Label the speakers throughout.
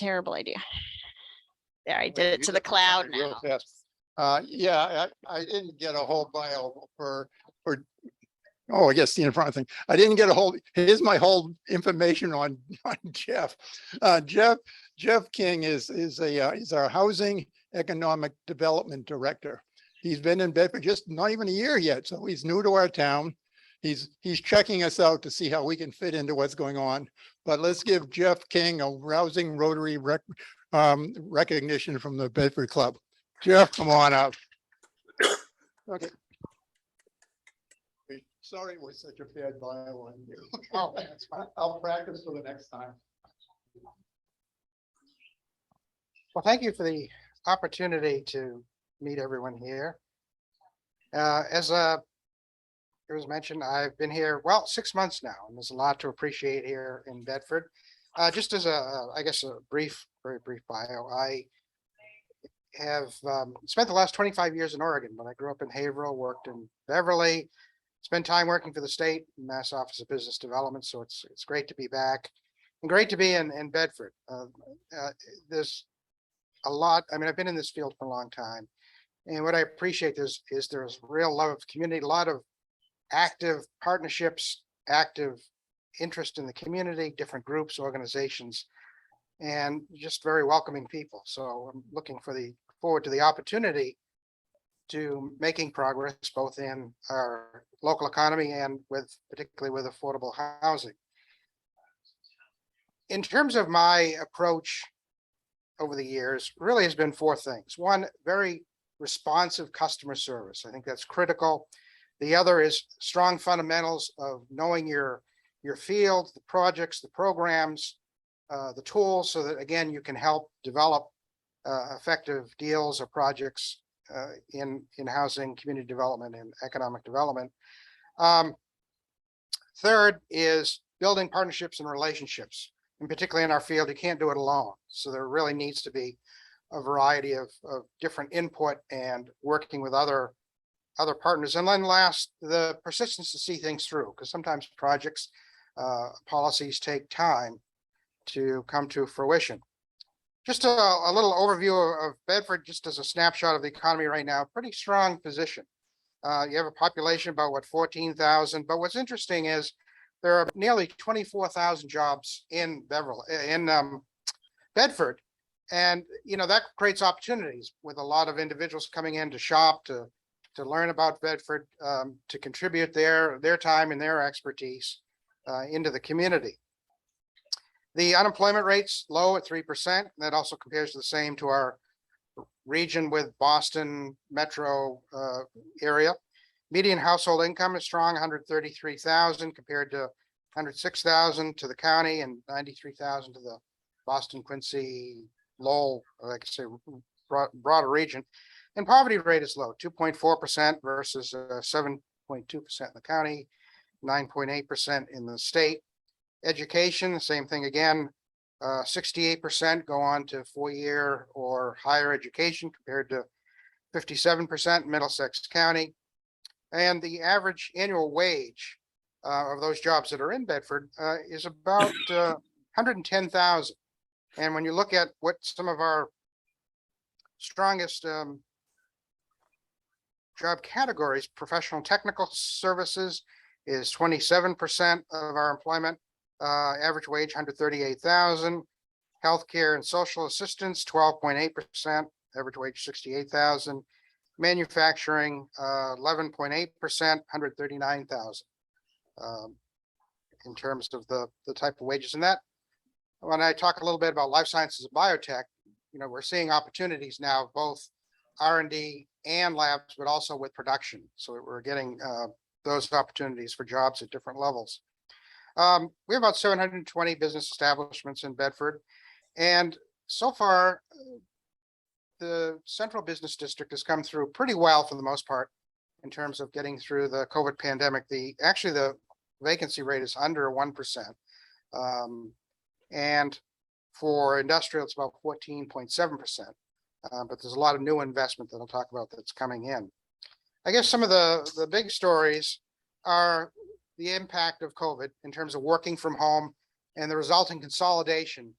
Speaker 1: terrible idea. There, I did it to the cloud
Speaker 2: Real
Speaker 1: now.
Speaker 2: fast. Yeah, I didn't get a whole bio for, oh, I guess the in front thing. I didn't get a whole, here's my whole information on Jeff. Jeff King is he's our Housing Economic Development Director. He's been in Bedford just not even a year yet, so he's new to our town. He's checking us out to see how we can fit into what's going on. But let's give Jeff King a rousing Rotary recognition from the Bedford Club. Jeff, come on up. Okay. Sorry it was such a bad bio on you. Oh, that's fine. I'll practice for the next time.
Speaker 3: Well, thank you for the opportunity to meet everyone here. As it was mentioned, I've been here, well, 6 months now, and there's a lot to appreciate here in Bedford. Just as I guess a very brief bio, I have spent the last 25 years in Oregon, but I grew up in Haverhill, worked in Beverly, spent time working for the state Mass Office of Business Development. So it's great to be back and great to be in Bedford. There's a lot. I mean, I've been in this field for a long time, and what I appreciate is there's real love of community, a lot of active partnerships, active interest in the community, different groups, organizations, and just very welcoming people. So I'm looking forward to the opportunity to making progress both in our local economy and particularly with affordable housing. In terms of my approach over the years, really has been four things. One, very responsive customer service. I think that's critical. The other is strong fundamentals of knowing your field, the projects, the programs, the tools, so that again, you can help develop effective deals or projects in housing, community development, and economic development. Third is building partnerships and relationships, and particularly in our field, you can't do it alone. So there really needs to be a variety of different input and working with other partners. And then last, the persistence to see things through, because sometimes projects, policies take time to come to fruition. Just a little overview of Bedford, just as a snapshot of the economy right now, pretty strong position. You have a population about 14,000, but what's interesting is there are nearly 24,000 jobs in Bedford. And, that creates opportunities with a lot of individuals coming in to shop, to learn about Bedford, to contribute their time and their expertise into the community. The unemployment rate's low at 3%. That also compares to the same to our region with Boston metro area. Median household income is strong, 133,000 compared to 106,000 to the county and 93,000 to the Boston, Quincy, Lowell, like I say, broader region. And poverty rate is low, 2.4% versus 7.2% in the county, 9.8% in the state. Education, the same thing again, 68% go on to 4-year or higher education compared to 57% in Middlesex County. And the average annual wage of those jobs that are in Bedford is about 110,000. And when you look at what some of our strongest job categories, professional technical services is 27% of our employment, average wage 138,000. Healthcare and social assistance 12.8%, average wage 68,000. Manufacturing 11.8%, 139,000 in terms of the type of wages. And that, when I talk a little bit about life sciences and biotech, we're seeing opportunities now, both R&D and labs, but also with production. So we're getting those opportunities for jobs at different levels. We have about 720 business establishments in Bedford. And so far, the central business district has come through pretty well for the most part in terms of getting through the COVID pandemic. Actually, the vacancy rate is under 1%. And for industrial, it's about 14.7%. But there's a lot of new investment that I'll talk about that's coming in. I guess some of the big stories are the impact of COVID in terms of working from home and the resulting consolidation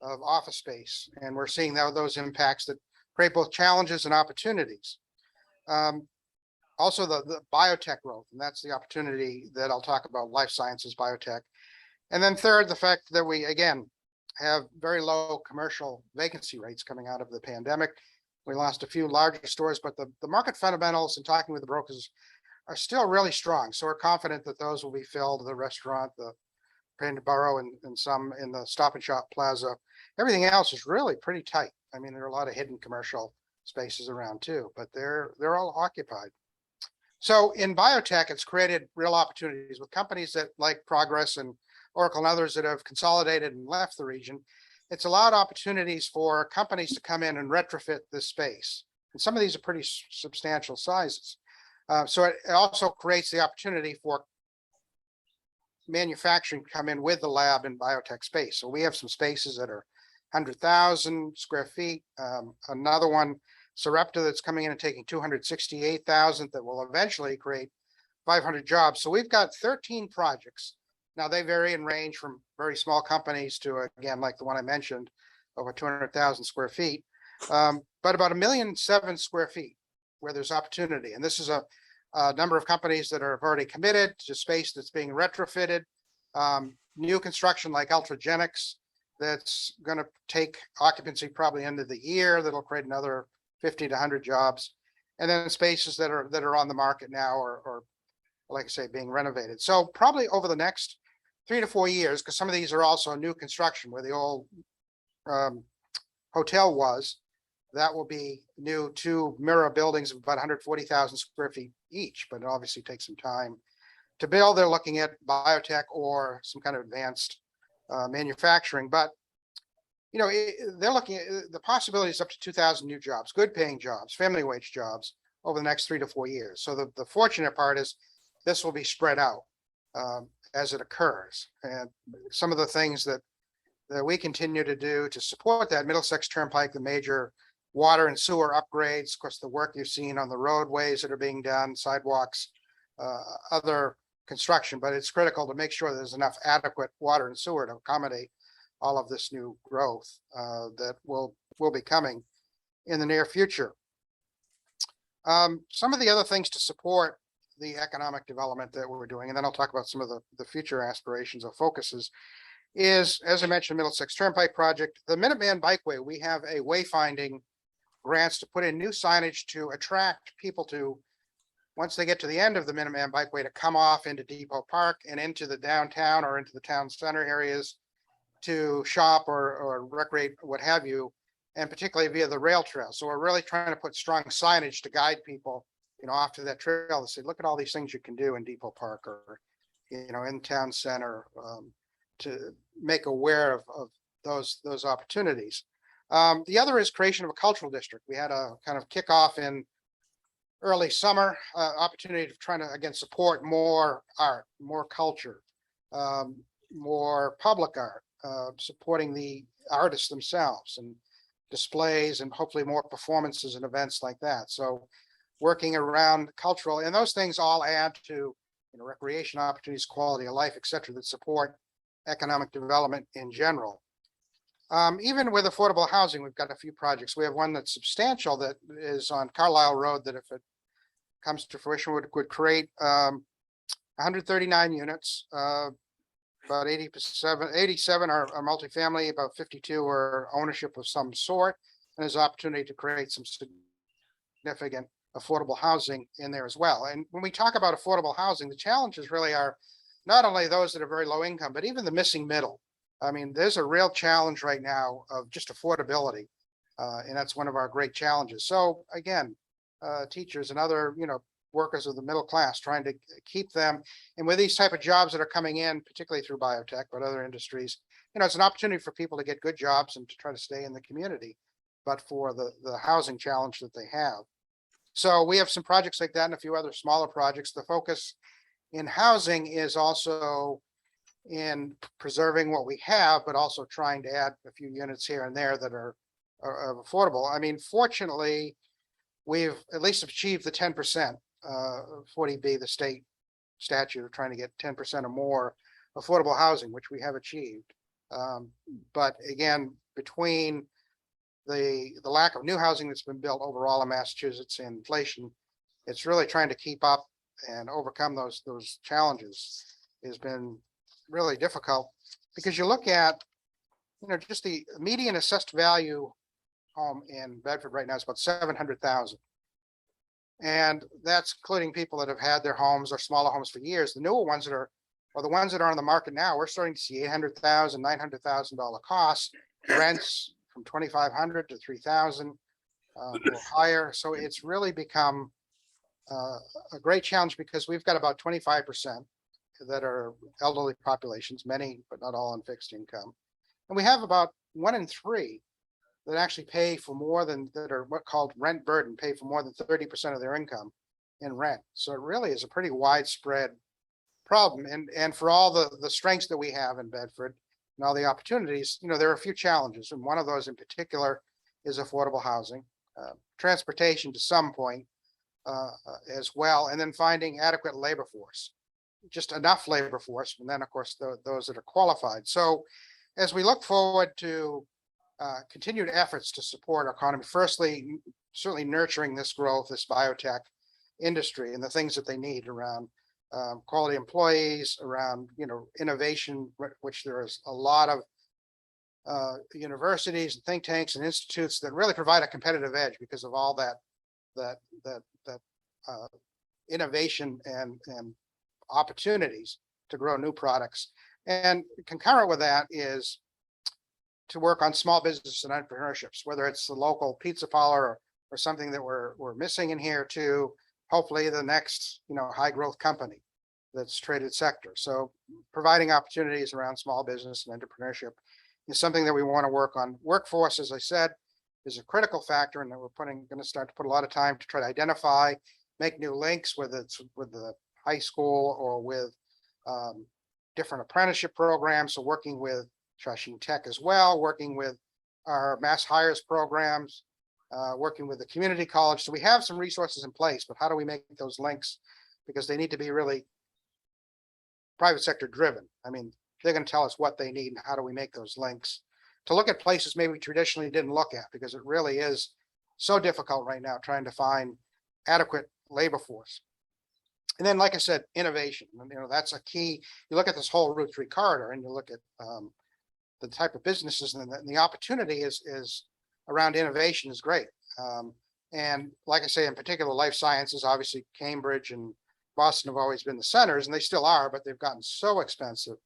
Speaker 3: of office space. And we're seeing now those impacts that create both challenges and opportunities. Also the biotech growth, and that's the opportunity that I'll talk about, life sciences, biotech. And then third, the fact that we, again, have very low commercial vacancy rates coming out of the pandemic. We lost a few larger stores, but the market fundamentals and talking with the brokers are still really strong. So we're confident that those will be filled, the restaurant, the Brandon Borough, and some in the Stop and Shop Plaza. Everything else is really pretty tight. I mean, there are a lot of hidden commercial spaces around too, but they're all occupied. So in biotech, it's created real opportunities with companies that like Progress and Oracle and others that have consolidated and left the region. It's allowed opportunities for companies to come in and retrofit this space. And some of these are pretty substantial sizes. So it also creates the opportunity for manufacturing to come in with the lab and biotech space. So we have some spaces that are 100,000 square feet. Another one, Sarepta, that's coming in and taking 268,000 that will eventually create 500 jobs. So we've got 13 projects. Now they vary and range from very small companies to, again, like the one I mentioned, over 200,000 square feet, but about 1.7 million square feet where there's opportunity. And this is a number of companies that are already committed to space that's being retrofitted, new construction like Ultragenics that's going to take occupancy probably end of the year. That'll create another 50 to 100 jobs, and then spaces that are on the market now or like I say, being renovated. So probably over the next 3 to 4 years, because some of these are also new construction where the old hotel was, that will be new 2 mirror buildings of about 140,000 square feet each, but it obviously takes some time to build. They're looking at biotech or some kind of advanced manufacturing, but you know, they're looking at the possibilities up to 2,000 new jobs, good paying jobs, family wage jobs over the next 3 to 4 years. So the fortunate part is this will be spread out as it occurs. And some of the things that we continue to do to support that, Middlesex Turnpike, the major water and sewer upgrades, of course, the work you've seen on the roadways that are being done, sidewalks, other construction, but it's critical to make sure there's enough adequate water and sewer to accommodate all of this new growth that will be coming in the near future. Some of the other things to support the economic development that we're doing, and then I'll talk about some of the future aspirations or focuses, is, as I mentioned, Middlesex Turnpike project, the Minuteman Bikeway. We have a wayfinding grants to put in new signage to attract people to, once they get to the end of the Minuteman Bikeway, to come off into Depot Park and into the downtown or into the town center areas to shop or recreate, what have you, and particularly via the rail trail. So we're really trying to put strong signage to guide people, you know, off to that trail to say, look at all these things you can do in Depot Park or, you know, in town center, to make aware of those opportunities. The other is creation of a cultural district. We had a kind of kickoff in early summer, opportunity to try to, again, support more art, more culture, more public art, supporting the artists themselves and displays and hopefully more performances and events like that. So working around cultural, and those things all add to, you know, recreation opportunities, quality of life, et cetera, that support economic development in general. Even with affordable housing, we've got a few projects. We have one that's substantial that is on Carlisle Road that, if it comes to fruition, would create 139 units. About 87 are multifamily, about 52 are ownership of some sort. And there's opportunity to create some significant affordable housing in there as well. And when we talk about affordable housing, the challenges really are not only those that are very low income, but even the missing middle. I mean, there's a real challenge right now of just affordability. And that's one of our great challenges. So again, teachers and other, you know, workers of the middle class, trying to keep them. And with these type of jobs that are coming in, particularly through biotech, but other industries, you know, it's an opportunity for people to get good jobs and to try to stay in the community, but for the housing challenge that they have. So we have some projects like that and a few other smaller projects. The focus in housing is also in preserving what we have, but also trying to add a few units here and there that are affordable. I mean, fortunately, we've at least achieved the 10%, 40B, the state statute of trying to get 10% or more affordable housing, which we have achieved. But again, between the lack of new housing that's been built overall in Massachusetts and inflation, it's really trying to keep up and overcome those challenges has been really difficult, because you look at, just the median assessed value home in Bedford right now is about 700,000. And that's including people that have had their homes or smaller homes for years. The newer ones or the ones that are on the market now, we're starting to see $800,000, $900,000 costs, rents from 2,500 to 3,000 or higher. So it's really become a great challenge, because we've got about 25% that are elderly populations, many but not all on fixed income. And we have about 1 in 3 that actually pay for more than, that are what called rent burden, pay for more than 30% of their income in rent. So it really is a pretty widespread problem. And for all the strengths that we have in Bedford and all the opportunities, there are a few challenges. And one of those in particular is affordable housing, transportation to some point as well, and then finding adequate labor force, just enough labor force, and then of course those that are qualified. So as we look forward to continued efforts to support our economy, firstly, certainly nurturing this growth, this biotech industry, and the things that they need around quality employees, around innovation, which there is a lot of universities and think tanks and institutes that really provide a competitive edge because of all that innovation and opportunities to grow new products. And concurrent with that is to work on small business and entrepreneurships, whether it's the local pizza parlor or something that we're missing in here, to hopefully the next high growth company that's traded sector. So providing opportunities around small business and entrepreneurship is something that we want to work on. Workforce, as I said, is a critical factor, and that we're going to start to put a lot of time to try to identify, make new links, whether it's with the high school or with different apprenticeship programs. So working with Shawshing Tech as well, working with our mass hires programs, working with the community college. So we have some resources in place, but how do we make those links? Because they need to be really private sector driven. I mean, they're going to tell us what they need, and how do we make those links to look at places maybe we traditionally didn't look at, because it really is so difficult right now trying to find adequate labor force. And then, like I said, innovation. That's a key. You look at this whole Route 3 corridor, and you look at the type of businesses, and the opportunity is around innovation is great. And like I say, in particular, life sciences, obviously Cambridge and Boston have always been the centers, and they still are, but they've gotten so expensive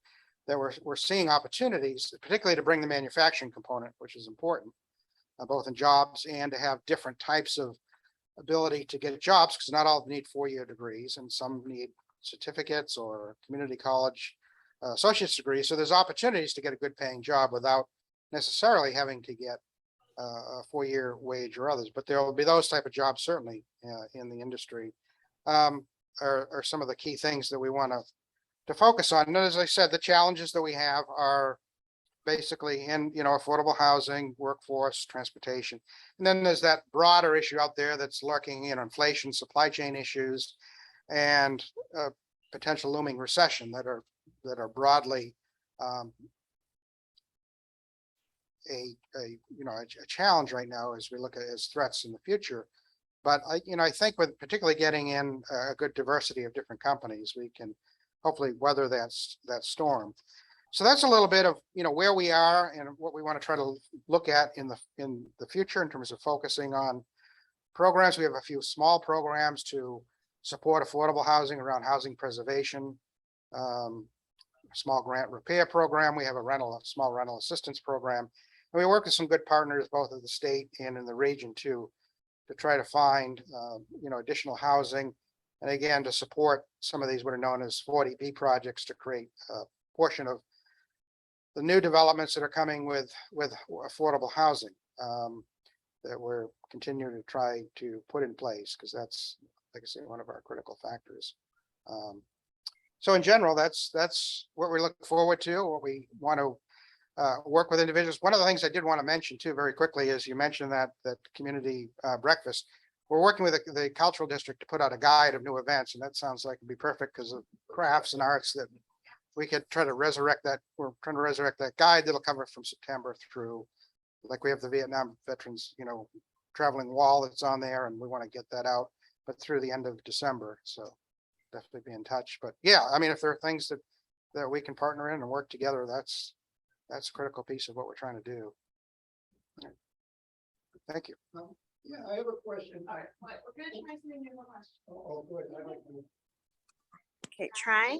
Speaker 3: that we're seeing opportunities, particularly to bring the manufacturing component, which is important, both in jobs and to have different types of ability to get jobs, because not all need 4-year degrees, and some need certificates or community college associate's degree. So there's opportunities to get a good paying job without necessarily having to get a 4-year wage or others, but there will be those type of jobs certainly in the industry are some of the key things that we want to focus on. And as I said, the challenges that we have are basically in affordable housing, workforce, transportation, and then there's that broader issue out there that's lurking, inflation, supply chain issues, and potential looming recession that are broadly a challenge right now as we look at as threats in the future. But I think with particularly getting in a good diversity of different companies, we can hopefully weather that storm. So that's a little bit of where we are and what we want to try to look at in the future in terms of focusing on programs. We have a few small programs to support affordable housing around housing preservation, small grant repair program. We have a small rental assistance program, and we work with some good partners both at the state and in the region to try to find additional housing, and again to support some of these what are known as 40B projects to create a portion of the new developments that are coming with affordable housing that we're continuing to try to put in place, because that's, like I say, one of our critical factors. So in general, that's what we look forward to, what we want to work with individuals. One of the things I did want to mention too, very quickly, is you mentioned that community breakfast. We're working with the cultural district to put out a guide of new events, and that sounds like it'd be perfect because of crafts and arts that we could try to resurrect that. We're trying to resurrect that guide that'll cover from September through like we have the Vietnam veterans, traveling wall that's on there, and we want to get that out, but through the end of December. So definitely be in touch. But yeah, I mean, if there are things that we can partner in and work together, that's a critical piece of what we're trying to do. Thank you.
Speaker 2: Yeah, I have a question.
Speaker 1: Okay, try.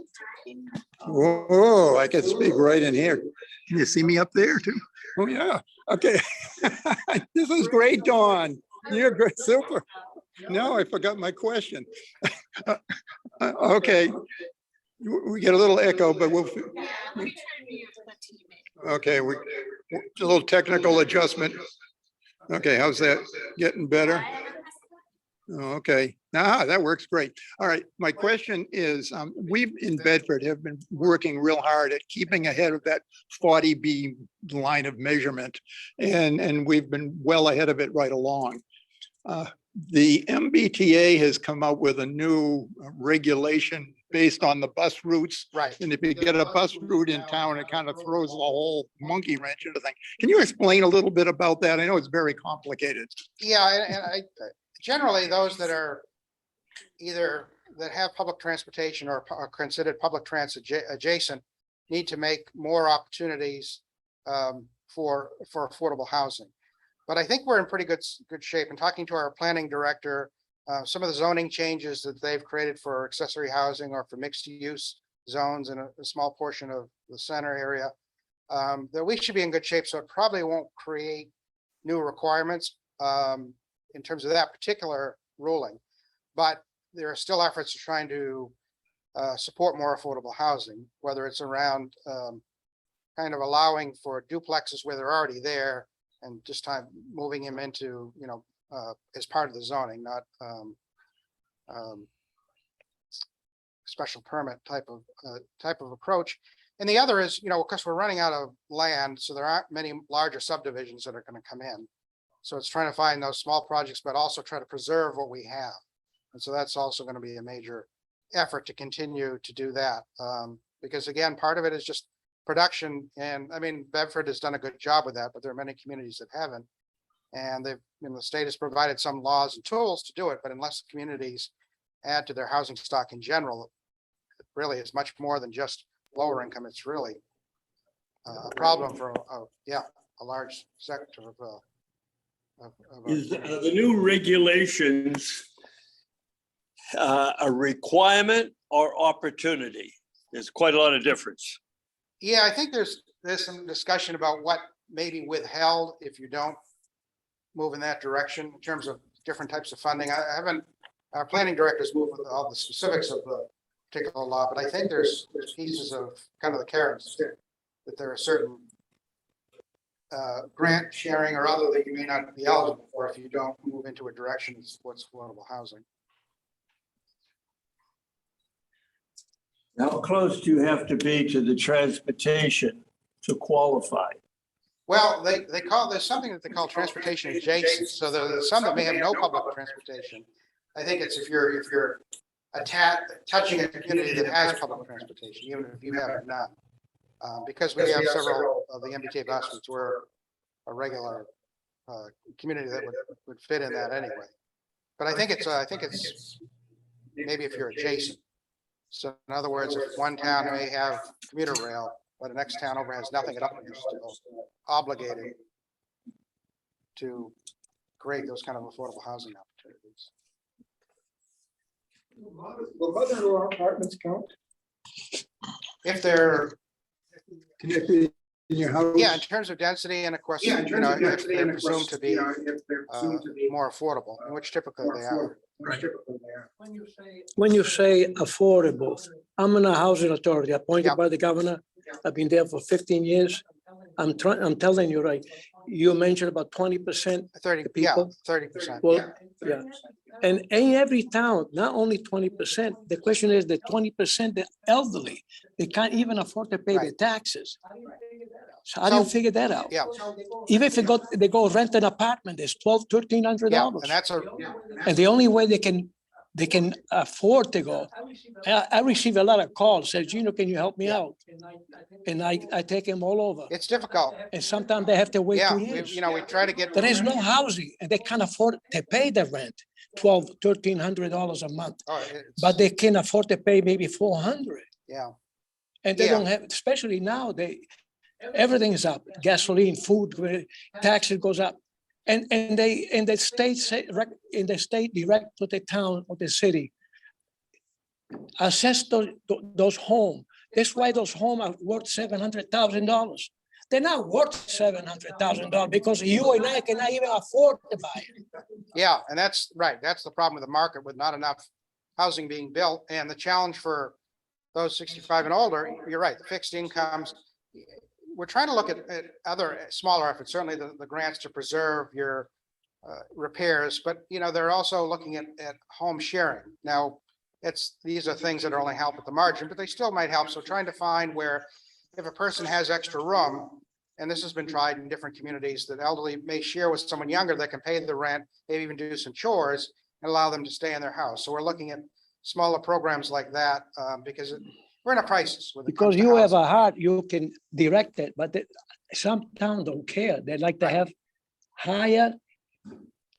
Speaker 2: Whoa, I can speak right in here. Can you see me up there too? Oh, yeah. Okay. This is great, Dawn. You're great. Super. No, I forgot my question. Okay. We get a little echo, but we'll. Okay, a little technical adjustment. Okay, how's that? Getting better? Okay, that works great. All right, my question is, we in Bedford have been working real hard at keeping ahead of that 40B line of measurement, and we've been well ahead of it right along. The MBTA has come out with a new regulation based on the bus routes.
Speaker 3: Right.
Speaker 2: And if you get a bus route in town, it kind of throws the whole monkey wrench into thing. Can you explain a little bit about that? I know it's very complicated.
Speaker 3: Yeah, and I generally those that are either that have public transportation or are considered public transit adjacent need to make more opportunities for affordable housing. But I think we're in pretty good shape. And talking to our planning director, some of the zoning changes that they've created for accessory housing or for mixed use zones in a small portion of the center area, that we should be in good shape. So it probably won't create new requirements in terms of that particular ruling. But there are still efforts to trying to support more affordable housing, whether it's around kind of allowing for duplexes where they're already there, and just moving them into, as part of the zoning, not special permit type of approach. And the other is, because we're running out of land, so there aren't many larger subdivisions that are going to come in. So it's trying to find those small projects, but also try to preserve what we have. And so that's also going to be a major effort to continue to do that. Because again, part of it is just production. And I mean, Bedford has done a good job with that, but there are many communities that haven't. And the state has provided some laws and tools to do it, but unless the communities add to their housing stock in general, it really is much more than just lower income. It's really a problem for a large sector of
Speaker 4: Is the new regulations a requirement or opportunity? There's quite a lot of difference.
Speaker 3: Yeah, I think there's some discussion about what may be withheld if you don't move in that direction in terms of different types of funding. Our planning directors moved with all the specifics of the particular law, but I think there's pieces of kind of the carrots that there are certain grant sharing or other that you may not be eligible for if you don't move into a direction that supports affordable housing.
Speaker 4: How close do you have to be to the transportation to qualify?
Speaker 3: Well, there's something that they call transportation adjacent. So there's some that may have no public transportation. I think it's if you're touching a community that has public transportation, even if you have none. Because we have several of the MBTA bus routes, we're a regular community that would fit in that anyway. But I think it's maybe if you're adjacent. So in other words, if one town may have commuter rail, but the next town over has nothing at all, you're still obligated to create those kind of affordable housing opportunities.
Speaker 2: Will mother-in-law apartments count?
Speaker 3: If they're
Speaker 2: Connected in your house?
Speaker 3: in terms of density, and of course, if they're presumed to be more affordable, which typically they are.
Speaker 5: When you say affordable, I'm in a housing authority appointed
Speaker 3: Yeah.
Speaker 5: by the governor. I've been there for 15 years. I'm telling you, right, you mentioned about 20%
Speaker 3: 30,
Speaker 5: people.
Speaker 3: 30%.
Speaker 5: Well, yeah. And in every town, not only 20%, the question is the 20%, the elderly, they can't even afford to pay the
Speaker 3: Right.
Speaker 5: taxes. So how do you
Speaker 3: So-
Speaker 5: figure that out?
Speaker 3: Yeah,
Speaker 5: Even if they go rent an apartment, it's $1,200, $1,300.
Speaker 3: and that's
Speaker 5: And the only way they can they can afford to go. I receive a lot of calls, says, Gino, can you help me
Speaker 3: Yeah.
Speaker 5: out? And I take them all over.
Speaker 3: It's difficult.
Speaker 5: And sometimes they have to wait
Speaker 3: Yeah,
Speaker 5: 2 years.
Speaker 3: we try to get.
Speaker 5: There is no housing and they can't afford to pay the rent, $1,300 a month,
Speaker 3: Oh, it's-
Speaker 5: but they can afford to pay maybe 400.
Speaker 3: Yeah,
Speaker 5: And they
Speaker 3: Yeah.
Speaker 5: don't have, especially now, everything is up, gasoline, food, taxes goes up. And the state say, in the state direct to the town or the city, assess those homes. That's why those homes are worth $700,000. They're not worth $700,000 because you and I cannot even afford to buy it.
Speaker 3: yeah, and that's right. That's the problem with the market with not enough housing being built. And the challenge for those 65 and older, you're right, the fixed incomes. We're trying to look at other smaller efforts, certainly the grants to preserve your repairs, but they're also looking at home sharing. Now, these are things that are only help at the margin, but they still might help. So trying to find where if a person has extra room, and this has been tried in different communities, that elderly may share with someone younger that can pay the rent, maybe even do some chores and allow them to stay in their house. So we're looking at smaller programs like that because we're in a crisis. When it comes
Speaker 5: Because
Speaker 3: to
Speaker 5: you have
Speaker 3: housing.
Speaker 5: a heart, you can direct it, but some towns don't care. They like to
Speaker 3: Right.
Speaker 5: have higher,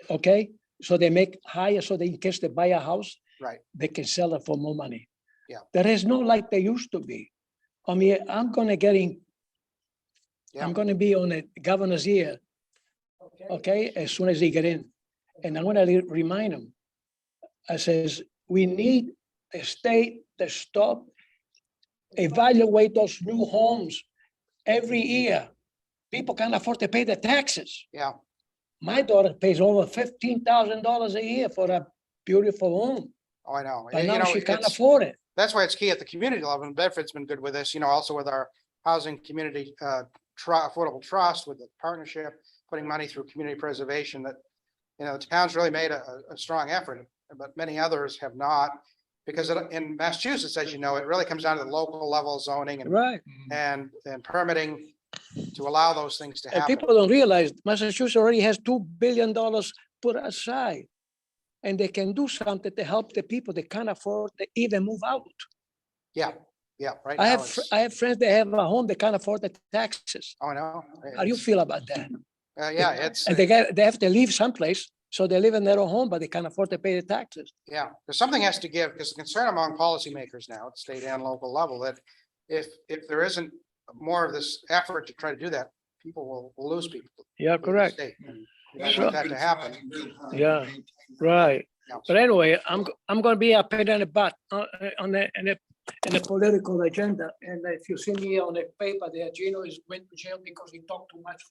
Speaker 5: okay? So they make higher, so they, in case they buy a house,
Speaker 3: Right.
Speaker 5: they can sell it for more money.
Speaker 3: Yeah.
Speaker 5: There is no like they used to be. I mean, I'm gonna
Speaker 3: Yeah.
Speaker 5: I'm gonna be on the governor's ear, okay, as soon as they get in. And I'm gonna remind them. I says, we need a state to stop, evaluate those new homes every year. People can't afford to pay the taxes.
Speaker 3: Yeah,
Speaker 5: My daughter pays over $15,000 a year for a beautiful home,
Speaker 3: oh, I know.
Speaker 5: but
Speaker 3: You
Speaker 5: now
Speaker 3: know,
Speaker 5: she can't
Speaker 3: it's-
Speaker 5: afford it.
Speaker 3: That's why it's key at the community level. And Bedford's been good with this, also with our housing community affordable trust with the partnership, putting money through community preservation that, the town's really made a strong effort, but many others have not. Because in Massachusetts, as you know, it really comes down to the local level zoning
Speaker 5: Right.
Speaker 3: and permitting to allow those things to
Speaker 5: And
Speaker 3: happen.
Speaker 5: people don't realize Massachusetts already has $2 billion put aside. And they can do something to help the people that can't afford to even move out.
Speaker 3: Yeah, right
Speaker 5: I
Speaker 3: now
Speaker 5: have,
Speaker 3: it's,
Speaker 5: I have friends that have a home, they can't afford the taxes.
Speaker 3: oh, I know.
Speaker 5: How do you feel about that?
Speaker 3: Yeah, it's,
Speaker 5: And they have to leave someplace, so they live in their own home, but they can't afford to pay the taxes.
Speaker 3: yeah, because something has to give, because the concern among policymakers now at state and local level that if there isn't more of this effort to try to do that, people will lose people.
Speaker 5: Yeah,
Speaker 3: to the
Speaker 5: correct.
Speaker 3: state. And we don't
Speaker 5: Sure.
Speaker 3: want that to happen.
Speaker 5: Yeah, right.
Speaker 3: No.
Speaker 5: But anyway, I'm gonna be a pain in the butt on the political agenda. And if you see me on the paper there, Gino went to jail because he talked too much.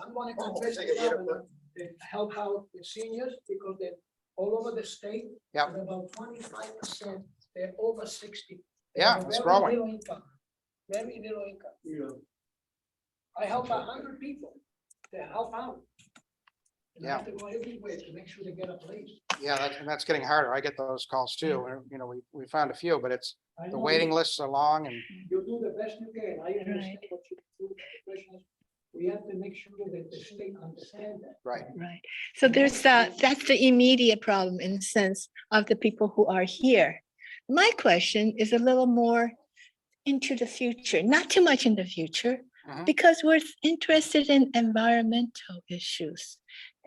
Speaker 5: I'm gonna confess to the governor to help out the seniors because they're all over the state.
Speaker 3: Yep.
Speaker 5: There's about 25%, they're over 60. They
Speaker 3: Yeah,
Speaker 5: have
Speaker 3: it's
Speaker 5: very
Speaker 3: growing.
Speaker 5: little income, very little income. I help 100 people to help out. And I have to go everywhere to make sure they get a place.
Speaker 3: Yeah, that's getting harder. I get those calls too. And, we found a few, but it's,
Speaker 5: I
Speaker 3: the
Speaker 5: know
Speaker 3: waiting lists are long and
Speaker 5: You do the best you can. I understand what you do. Commissioners. We have to make sure that the state understand that.
Speaker 3: right.
Speaker 1: Right. So there's that's the immediate problem in the sense of the people who are here. My question is a little more into the future, not too much in the future,
Speaker 3: Mhm.
Speaker 1: because we're interested in environmental issues.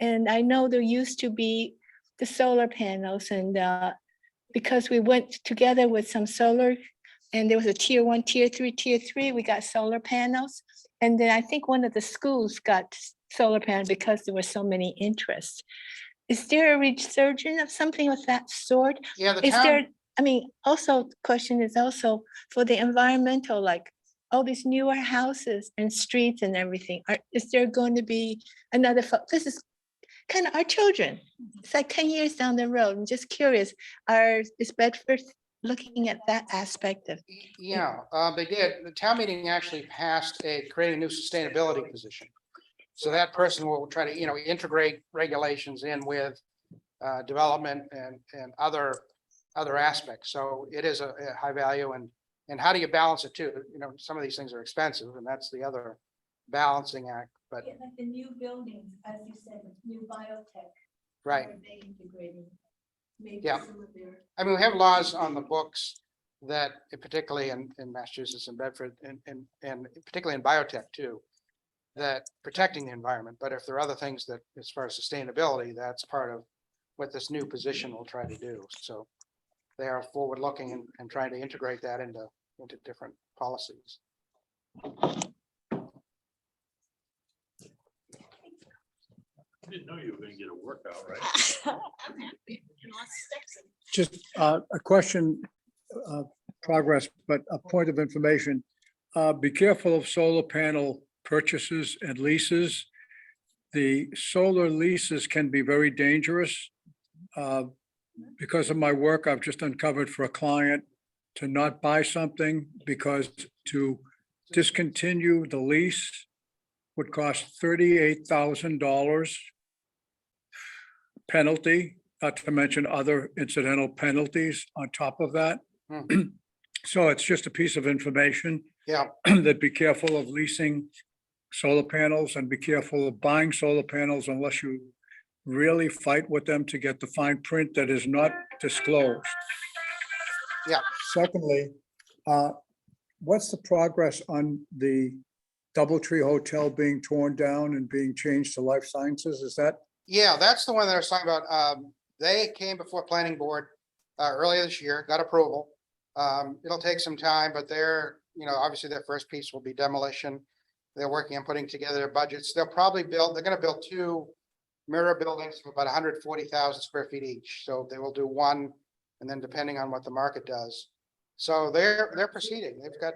Speaker 1: And I know there used to be the solar panels and because we went together with some solar and there was a tier 1, tier 3, we got solar panels. And then I think one of the schools got solar panels because there were so many interests. Is there a resurgence of something of that sort?
Speaker 3: Yeah, the
Speaker 1: Is there,
Speaker 3: town,
Speaker 1: also the question is also for the environmental, like all these newer houses and streets and everything, is there going to be another, this is kind of our children. It's like 10 years down the road. I'm just curious, is Bedford looking at that aspect of?
Speaker 3: yeah, they did. The town meeting actually passed creating a new sustainability position. So that person will try to, integrate regulations in with development and other aspects. So it is a high value and how do you balance it too? Some of these things are expensive and that's the other balancing act, but
Speaker 6: Like the new buildings, as you said, new biotech.
Speaker 3: right.
Speaker 6: How are they integrating?
Speaker 3: Yeah. I mean, we have laws on the books that particularly in Massachusetts and Bedford and particularly in biotech too, that protecting the environment. But if there are other things that, as far as sustainability, that's part of what this new position will try to do. So they are forward looking and trying to integrate that into different policies.
Speaker 4: I didn't know you were gonna get a workout, right?
Speaker 6: Just a question, progress, but a point of information. Be careful of solar panel purchases and leases. The solar leases can be very dangerous. Because of my work, I've just uncovered for a client to not buy something because to discontinue the lease would cost $38,000 penalty, not to mention other incidental penalties on top of that. So it's just a piece of information
Speaker 3: Yeah,
Speaker 6: that be careful of leasing solar panels and be careful of buying solar panels unless you really fight with them to get the fine print that is not disclosed.
Speaker 3: Yeah.
Speaker 6: Secondly, what's the progress on the DoubleTree Hotel being torn down and being changed to life sciences? Is that?
Speaker 3: yeah, that's the one that I was talking about. They came before planning board earlier this year, got approval. It'll take some time, but they're, obviously their first piece will be demolition. They're working on putting together their budgets. They're gonna build two mirror buildings of about 140,000 square feet each. So they will do one, and then depending on what the market does. So they're proceeding. They've got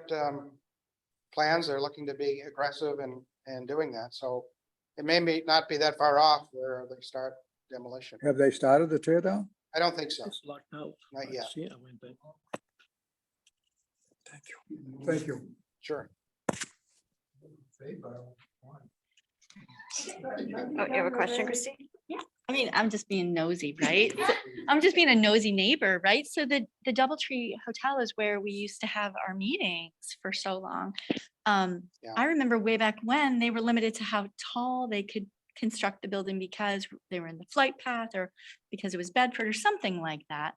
Speaker 3: plans. They're looking to be aggressive and doing that. So it may not be that far off where they start demolition.
Speaker 6: Have they started the tear down?
Speaker 3: I don't think so.
Speaker 5: It's locked out.
Speaker 3: Not yet.
Speaker 5: See, I went back.
Speaker 6: Thank you. Thank you.
Speaker 3: Sure.
Speaker 7: Oh, you have a question, Christine? Yeah, I mean, I'm just being nosy, right? I'm just being a nosy neighbor, right? So the DoubleTree Hotel is where we used to have our meetings for so long.
Speaker 3: Yeah.
Speaker 7: I remember way back when they were limited to how tall they could construct the building because they were in the flight path or because it was Bedford or something like that.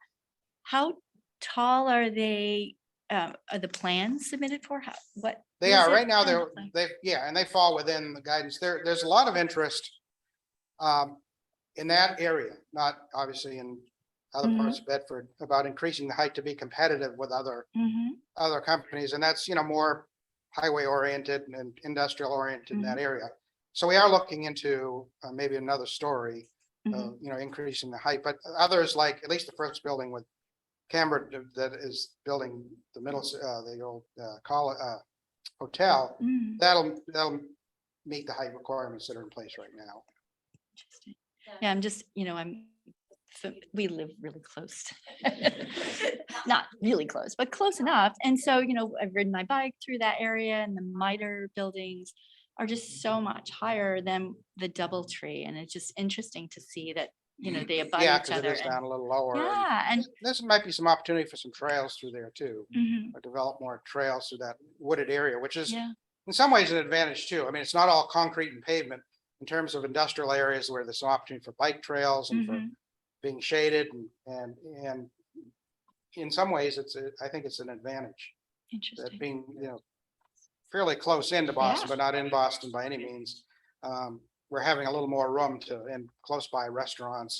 Speaker 7: How tall are they? Are the plans submitted for? What?
Speaker 3: They
Speaker 7: is
Speaker 3: are
Speaker 7: it
Speaker 3: right now.
Speaker 7: gonna look like?
Speaker 3: And they fall within the guidance. There's a lot of interest in that area, not obviously in other parts of Bedford, about increasing the height to be competitive with other companies. And that's, more highway oriented and industrial oriented in that area. So we are looking into maybe another story, increasing the height, but others, like at least the first building with Canberra that is building the middle, the old hotel, that'll meet the height requirements that are in place right now.
Speaker 7: Interesting. Yeah, I'm just, we live really close. Not really close, but close enough. And so, I've ridden my bike through that area and the miter buildings are just so much higher than the DoubleTree. And it's just interesting to see that, they abut
Speaker 3: Yeah,
Speaker 7: each
Speaker 3: because it
Speaker 7: other.
Speaker 3: is down a little lower.
Speaker 7: Yeah, and
Speaker 3: This might be some opportunity for some trails through there too, or develop more trails through that wooded area, which is
Speaker 7: yeah,
Speaker 3: in some ways an advantage too. I mean, it's not all concrete and pavement in terms of industrial areas where there's some opportunity for bike trails and for being shaded and in some ways I think it's an advantage that
Speaker 7: interesting.
Speaker 3: being, fairly close into Boston, but not in Boston by any means. We're having a little more room and close by restaurants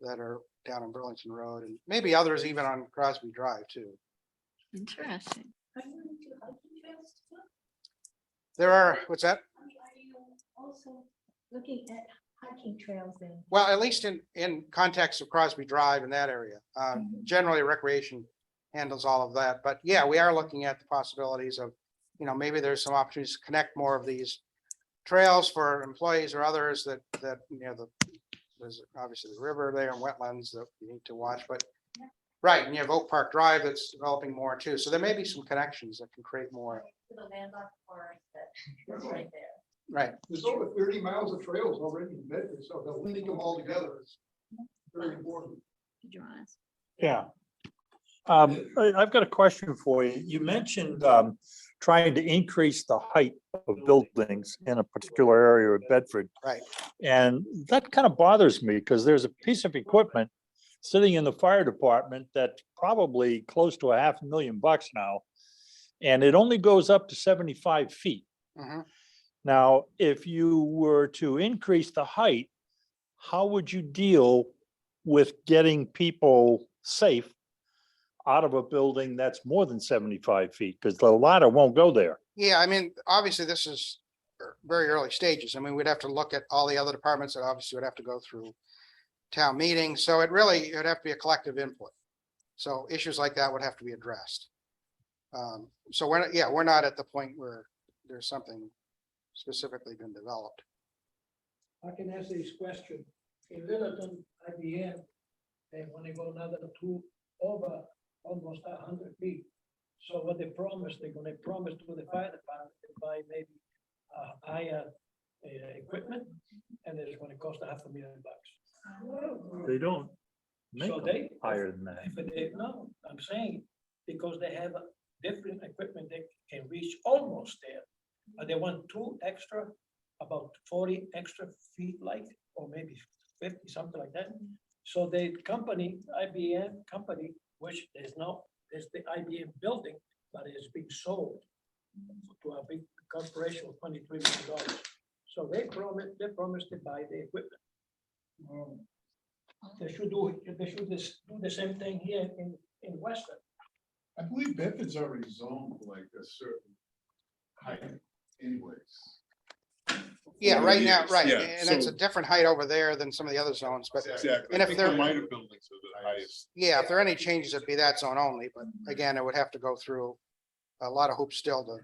Speaker 3: that are down on Burlington Road and maybe others even on Crosby Drive too.
Speaker 7: Interesting.
Speaker 3: There are, what's that?
Speaker 1: Are you also looking at hiking trails then?
Speaker 3: Well, at least in context of Crosby Drive in that area. Generally recreation handles all of that, but yeah, we are looking at the possibilities of, maybe there's some opportunities to connect more of these trails for employees or others that there's obviously the river there and wetlands that you need to watch, but right, and you have Oak Park Drive that's developing more too. So there may be some connections that can create more.
Speaker 1: The landlocked forest that's right there.
Speaker 3: Right.
Speaker 8: There's over 30 miles of trails already in Bedford, so the linking them all together is very important.
Speaker 7: Did you want to?
Speaker 9: Yeah. I've got a question for you. You mentioned trying to increase the height of buildings in a particular area of Bedford.
Speaker 3: Right.
Speaker 9: And that kind of bothers me because there's a piece of equipment sitting in the fire department that's probably close to $500,000 now. And it only goes up to 75 feet.
Speaker 3: Mhm.
Speaker 9: Now, if you were to increase the height, how would you deal with getting people safe out of a building that's more than 75 feet? Because the ladder won't go there.
Speaker 3: Yeah, I mean, obviously, this is very early stages. I mean, we'd have to look at all the other departments that obviously would have to go through town meetings. So it would have to be a collective input. So issues like that would have to be addressed. So we're not at the point where there's something specifically been developed.
Speaker 5: I can answer this question. In Littleton, IBM, they want to go another over almost 100 feet. So what they promised, they're gonna promise to the fire department to buy maybe higher equipment, and it's gonna cost $500,000.
Speaker 9: They don't make
Speaker 5: So
Speaker 9: them
Speaker 5: they-
Speaker 9: higher than that.
Speaker 5: But no, I'm saying, because they have a different equipment, they can reach almost there. But they want about 40 extra feet like, or maybe 50, something like that. So the company, IBM company, which there's the IBM building, but it's being sold to a big corporation for $23 million. So they promised to buy the equipment. They should do the same thing here in Western.
Speaker 8: I believe Bedford's already zoned for like a certain height anyways.
Speaker 3: Yeah, right now,
Speaker 8: Yes,
Speaker 3: right.
Speaker 8: yeah,
Speaker 3: And that's a
Speaker 8: so-
Speaker 3: different height over there than some of the other zones, but
Speaker 8: Exactly.
Speaker 3: and
Speaker 8: I
Speaker 3: if
Speaker 8: think
Speaker 3: they're-
Speaker 8: the minor buildings are the highest.
Speaker 3: yeah, if there are any changes, it'd be that zone only. But again, it would have to go through a lot of hoops still to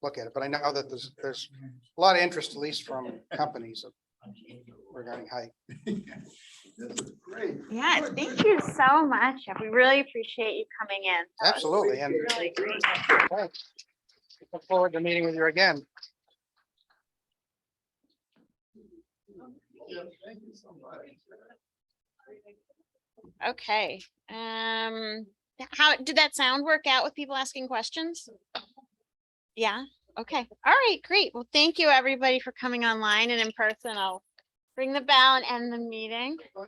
Speaker 3: look at it. But I know that there's a lot of interest, at least from companies regarding height.
Speaker 8: Great.
Speaker 10: Yeah, thank you so much. We really appreciate you coming in. That was
Speaker 3: Absolutely. And
Speaker 10: Really great.
Speaker 3: thanks. Look forward to meeting with you again.
Speaker 8: Yeah, thank you so much.
Speaker 10: Okay. How did that sound work out with people asking questions? Yeah. Okay. All right. Great. Well, thank you everybody for coming online and in person. I'll ring the bell and end the meeting. Hi,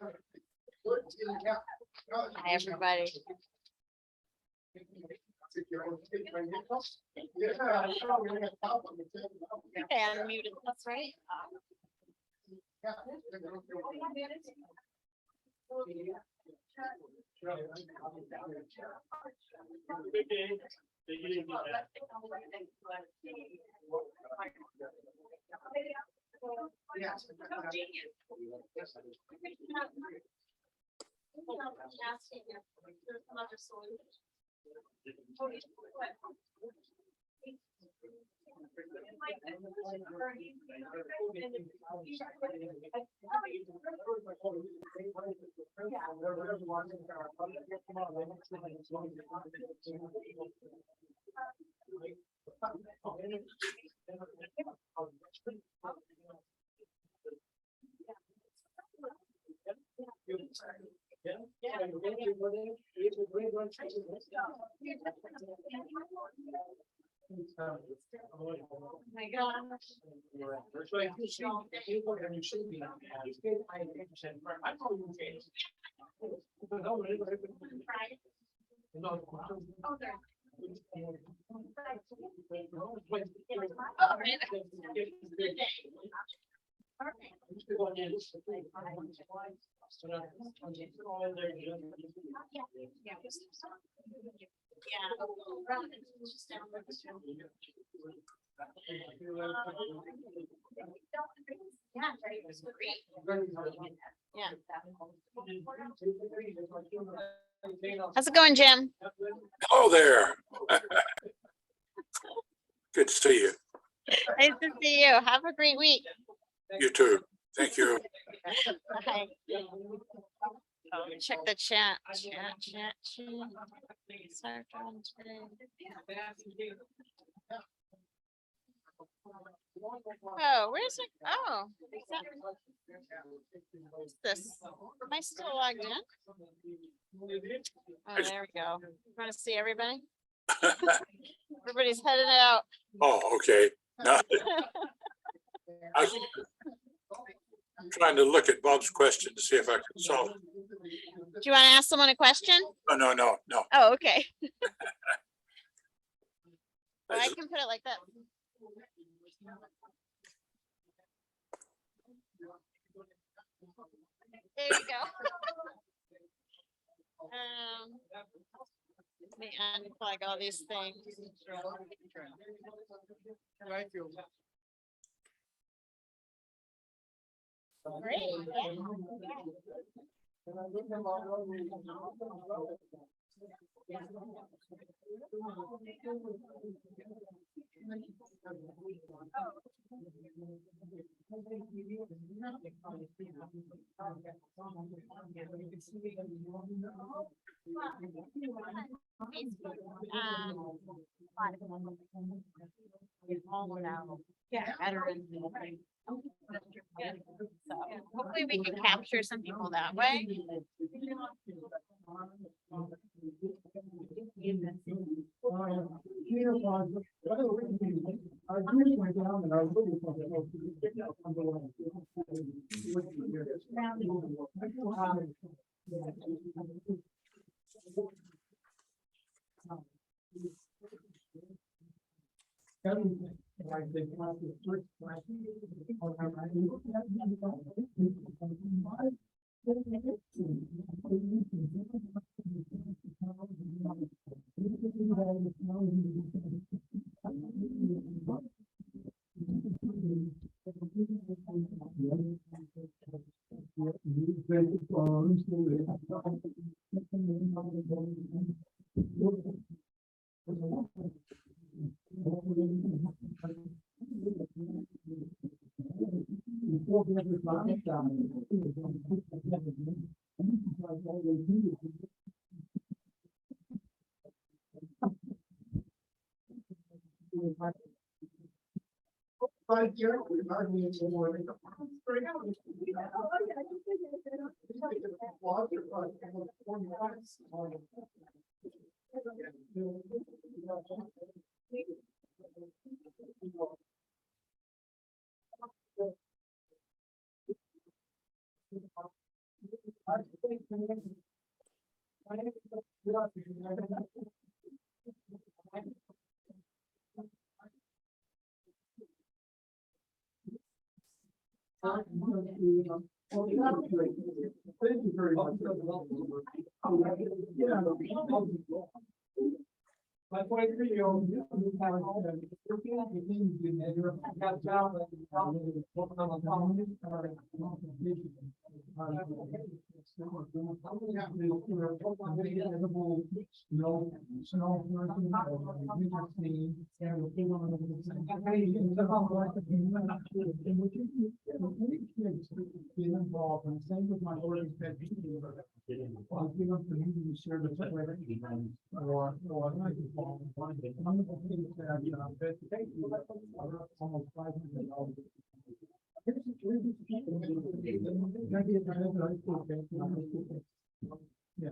Speaker 10: everybody. Okay, I'm muted. That's right. My Yeah. How's it going, Jim?
Speaker 11: Hello there. Good to see you.
Speaker 10: Nice to see you. Have a great week.
Speaker 11: You too. Thank you.
Speaker 10: Bye. Oh, check the chat. Start on today. Oh, where's it? Oh, is that- what's this? Am I still logged in? Oh, there we go. Want to see everybody? Everybody's headed out.
Speaker 11: Oh, okay. Now, I was trying to look at Bob's question to see if I could solve it.
Speaker 10: Do you want to ask someone a question?
Speaker 11: No.
Speaker 10: Oh, okay.
Speaker 11: I
Speaker 10: Or I
Speaker 11: just-
Speaker 10: can put it like that. There you go. Let me unplug all these things. Great. Yeah. Yeah. Veterans. So hopefully we can capture some people that way.
Speaker 8: Thank you very much. My point for you. Get involved and same with my orders that I'll give them community service. Or one of the things that I've done, almost $500. Yeah.